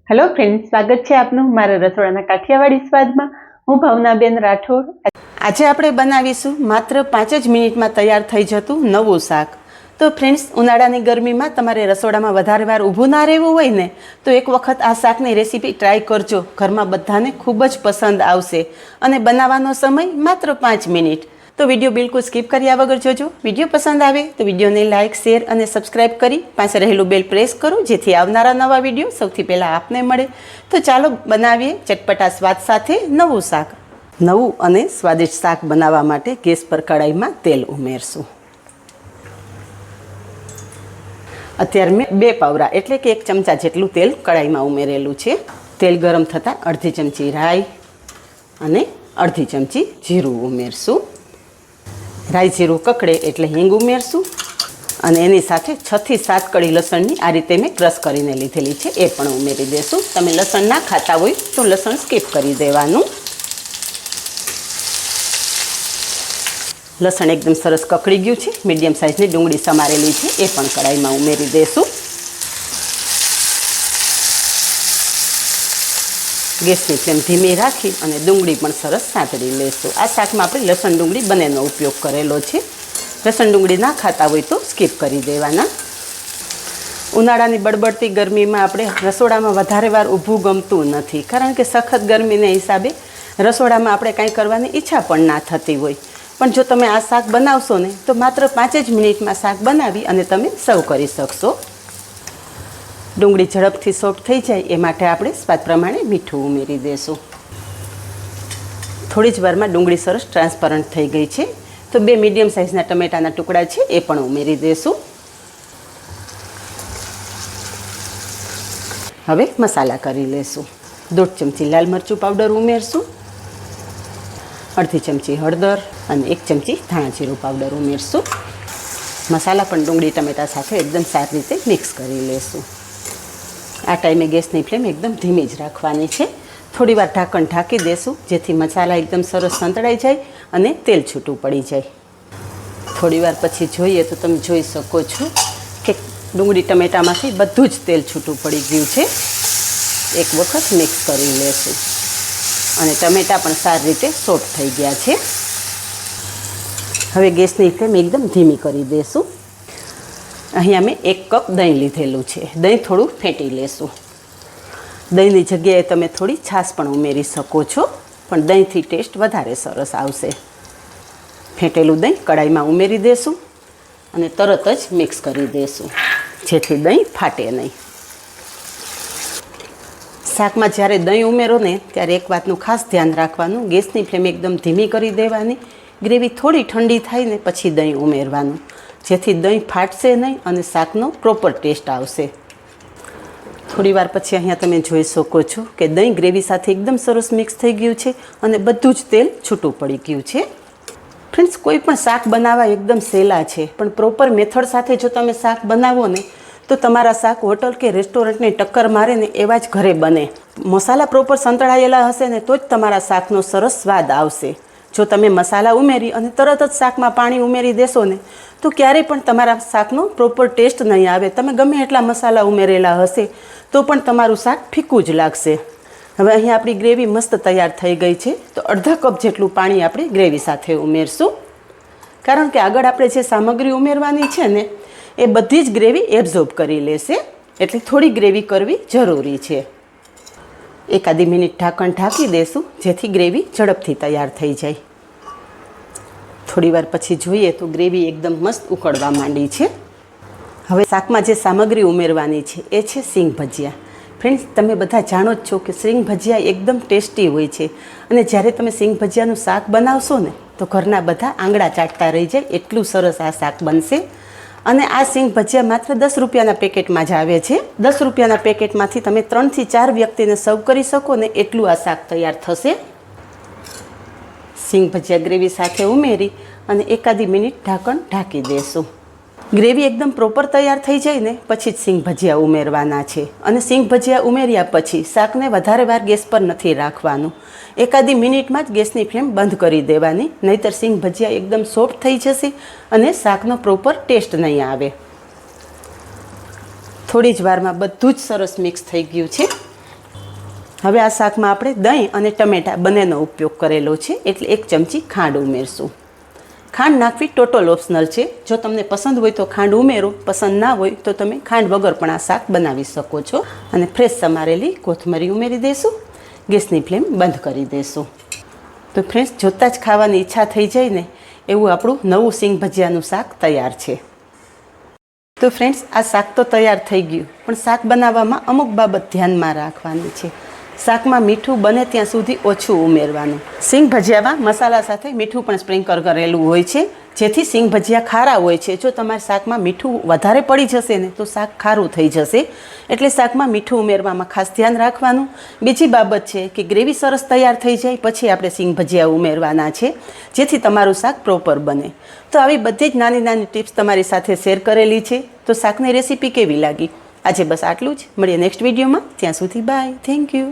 Hello friends, स्वागत है आपनु मारा रसोड़ाना काठियावाड़ी स्वादमां। हूँ भावनाबेन राठोड। आज આપણે બનાવીશું માત્ર 5 જ મિનિટમાં તૈયાર થઈ જતું નવું શાક। તો ફ્રેન્ડ્સ, ઉનાળાની ગરમીમાં તમારે રસોડામાં વધારે વાર ઊભું ના રહેવું હોય ને તો એક વખત આ શાકની રેસીપી ટ્રાય કરજો। ઘરમાં બધાને ખૂબ જ પસંદ આવશે અને બનાવવાનો સમય માત્ર 5 મિનિટ। તો વિડીયો બિલકુલ સ્કીપ કર્યા વગર જોજો। વિડીયો પસંદ આવે તો વિડીયોને લાઇક, શેર અને સબસ્ક્રાઇબ કરી પાસે રહેલું બેલ પ્રેસ કરો જેથી આવનારા નવા વિડીયો સૌથી પહેલાં આપને મળે। તો ચાલો બનાવીએ ચટપટા સ્વાદ સાથે નવું શાક। નવું અને સ્વાદિષ્ટ શાક બનાવવા માટે ગેસ પર કડાઈમાં તેલ ઉમેરશું। અત્યારે મેં 2 પાવરા એટલે કે 1 ચમચા જેટલું તેલ કડાઈમાં ઉમેરેલું છે। તેલ ગરમ થતાં અડધી ચમચી રાઈ અને અડધી ચમચી જીરું ઉમેરશું। રાઈ જીરું કકડે એટલે હિંગ ઉમેરશું અને એની સાથે 6 થી 7 કળી લસણની આ રીતે મેં ક્રશ કરીને લીધેલી છે એ પણ ઉમેરી દેશું। તમે લસણ ના ખાતા હોય તો લસણ સ્કીપ કરી દેવાનું। લસણ એકદમ સરસ કકડી ગયું છે। મીડિયમ સાઇઝની ડુંગળી સમારેલી છે એ પણ કડાઈમાં ઉમેરી દેશું। ગેસની ફ્લેમ ધીમી રાખી અને ડુંગળી પણ સરસ સાંતળી લેશું। આ શાકમાં આપણે લસણ ડુંગળી બંનેનો ઉપયોગ કરેલો છે। લસણ ડુંગળી ના ખાતા હોય તો સ્કીપ કરી દેવાના। ઉનાળાની બળબડતી ગરમીમાં આપણે રસોડામાં વધારે વાર ઊભું ગમતું નથી, કારણ કે સખત ગરમીને હિસાબે રસોડામાં આપણે કાંઈ કરવાની ઈચ્છા પણ ના થતી હોય। પણ જો તમે આ શાક બનાવશો ને તો માત્ર 5 જ મિનિટમાં શાક બનાવી અને તમે સર્વ કરી શકશો। ડુંગળી ઝડપથી સોફ્ટ થઈ જાય એ માટે આપણે સ્વાદ પ્રમાણે મીઠું ઉમેરી દઈશું। થોડી જ વારમાં ડુંગળી સરસ ટ્રાન્સપરન્ટ થઈ ગઈ છે તો 2 મીડિયમ સાઇઝના ટમેટાના ટુકડા છે એ પણ ઉમેરી દઈશું। હવે મસાલા કરી લેશું। 1.5 ચમચી લાલ મરચું પાવડર ઉમેરશું, અડધી ચમચી હળદર અને 1 ચમચી ધાણા જીરું પાવડર ઉમેરશું। મસાલા પણ ડુંગળી ટમેટા સાથે એકદમ સારી રીતે મિક્સ કરી લેશું। આ ટાઈમે ગેસની ફ્લેમ એકદમ ધીમી જ રાખવાની છે। થોડીવાર ઢાંકણ ઢાંકી દેશું જેથી મસાલા એકદમ સરસ સંતળાઈ જાય અને તેલ છૂટું પડી જાય। થોડીવાર પછી જોઈએ તો તમે જોઈ શકો છો કે ડુંગળી ટમેટામાંથી બધું જ તેલ છૂટું પડી ગયું છે। એક વખત મિક્સ કરી લેશું અને ટમેટા પણ સારી રીતે સોફ્ટ થઈ ગયા છે। હવે ગેસની ફ્લેમ એકદમ ધીમી કરી દેશું। અહીંયા મેં 1 કપ દહીં લીધેલું છે। દહીં થોડું ફેંટી લેશું। દહીંની જગ્યાએ તમે થોડી છાશ પણ ઉમેરી શકો છો, પણ દહીંથી ટેસ્ટ વધારે સરસ આવશે। ફેંટેલું દહીં કડાઈમાં ઉમેરી દેશું અને તરત જ મિક્સ કરી દેશું જેથી દહીં ફાટે નહીં। શાકમાં જ્યારે દહીં ઉમેરો ને ત્યારે એક વાતનું ખાસ ધ્યાન રાખવાનું, ગેસની ફ્લેમ એકદમ ધીમી કરી દેવાની। ગ્રેવી થોડી ઠંડી થાય ને પછી દહીં ઉમેરવાનું જેથી દહીં ફાટશે નહીં અને શાકનો પ્રોપર ટેસ્ટ આવશે। થોડીવાર પછી અહીંયા તમે જોઈ શકો છો કે દહીં ગ્રેવી સાથે એકદમ સરસ મિક્સ થઈ ગયું છે અને બધું જ તેલ છૂટું પડી ગયું છે। ફ્રેન્ડ્સ, કોઈ પણ શાક બનાવવા એકદમ સહેલા છે, પણ પ્રોપર મેથડ સાથે જો તમે શાક બનાવો ને તો તમારા શાક હોટલ કે રેસ્ટોરન્ટને ટક્કર મારે ને એવા જ ઘરે બને। મસાલા પ્રોપર સંતળાયેલા હશે ને તો જ તમારા શાકનો સરસ સ્વાદ આવશે। જો તમે મસાલા ઉમેરી અને તરત જ શાકમાં પાણી ઉમેરી દેશો ને તો ક્યારેય પણ તમારા શાકનો પ્રોપર ટેસ્ટ નહીં આવે। તમે ગમે એટલા મસાલા ઉમેરેલા હશે તો પણ તમારું શાક ફીકું જ લાગશે। હવે અહીંયા આપણી ગ્રેવી મસ્ત તૈયાર થઈ ગઈ છે તો અડધા કપ જેટલું પાણી આપણે ગ્રેવી સાથે ઉમેરશું, કારણ કે આગળ આપણે જે સામગ્રી ઉમેરવાની છે ને એ બધી જ ગ્રેવી એબ્ઝોર્બ કરી લેશે, એટલે થોડી ગ્રેવી કરવી જરૂરી છે। એકાદી મિનિટ ઢાંકણ ઢાંકી દેશું જેથી ગ્રેવી ઝડપથી તૈયાર થઈ જાય। થોડીવાર પછી જોઈએ તો ગ્રેવી એકદમ મસ્ત ઉકળવા માંડી છે। હવે શાકમાં જે સામગ્રી ઉમેરવાની છે એ છે સિંગ ભજીયા। ફ્રેન્ડ્સ, તમે બધા જાણો જ છો કે સિંગ ભજીયા એકદમ ટેસ્ટી હોય છે અને જ્યારે તમે સિંગ ભજીયાનું શાક બનાવશો ને તો ઘરના બધા આંગળા ચાટતા રહી જાય, એટલું સરસ આ શાક બનશે। અને આ સિંગ ભજીયા માત્ર 10 રૂપિયાના પેકેટમાં જ આવે છે। 10 રૂપિયાના પેકેટમાંથી તમે 3 થી 4 વ્યક્તિને સર્વ કરી શકો ને એટલું આ શાક તૈયાર થશે। સિંગ ભજીયા ગ્રેવી સાથે ઉમેરી અને એકાદી મિનિટ ઢાંકણ ઢાંકી દેશું। ગ્રેવી એકદમ પ્રોપર તૈયાર થઈ જાય ને પછી જ સિંગ ભજીયા ઉમેરવાના છે અને સિંગ ભજીયા ઉમેર્યા પછી શાકને વધારે વાર ગેસ પર નથી રાખવાનું। એકાદી મિનિટમાં જ ગેસની ફ્લેમ બંધ કરી દેવાની, નહીંતર સિંગ ભજીયા એકદમ સોફ્ટ થઈ જશે અને શાકનો પ્રોપર ટેસ્ટ નહીં આવે। થોડી જ વારમાં બધું જ સરસ મિક્સ થઈ ગયું છે હવે આ શાકમાં આપણે દહીં અને ટમેટાં બંનેનો ઉપયોગ કરેલો છે, એટલે 1 ચમચી ખાંડ ઉમેરશું. ખાંડ નાખવી ટોટલ ઓપ્શનલ છે. જો તમને પસંદ હોય તો ખાંડ ઉમેરો, પસંદ ના હોય તો તમે ખાંડ વગર પણ આ શાક બનાવી શકો છો. અને ફ્રેશ સમારેલી કોથમરી ઉમેરી દઈશું. ગેસની ફ્લેમ બંધ કરી દઈશું. તો ફ્રેન્ડ્સ, જોતાં જ ખાવાની ઈચ્છા થઈ જાય ને એવું આપણું નવું સિંગ ભજીયાનું શાક તૈયાર છે. તો ફ્રેન્ડ્સ, આ શાક તો તૈયાર થઈ ગયું, પણ શાક બનાવવામાં અમુક બાબત ધ્યાનમાં રાખવાની છે. શાકમાં મીઠું બને ત્યાં સુધી ઓછું ઉમેરવાનું. સિંગ ભજીયામાં મસાલા સાથે મીઠું પણ સ્પ્રિંકલ કરેલું હોય છે, જેથી સિંગ ભજીયા ખારા હોય છે. જો તમારા શાકમાં મીઠું વધારે પડી જશે ને તો શાક ખારું થઈ જશે, એટલે શાકમાં મીઠું ઉમેરવામાં ખાસ ધ્યાન રાખવાનું. બીજી બાબત છે કે ગ્રેવી સરસ તૈયાર થઈ જાય પછી આપણે સિંગ ભજીયા ઉમેરવાના છે, જેથી તમારું શાક પ્રોપર બને. તો આવી બધી જ નાની નાની ટિપ્સ તમારી સાથે શેર કરેલી છે. તો શાકની રેસીપી કેવી લાગી? આજે બસ આટલું જ. મળીએ નેક્સ્ટ વિડીયોમાં. ત્યાં સુધી બાય. Thank you.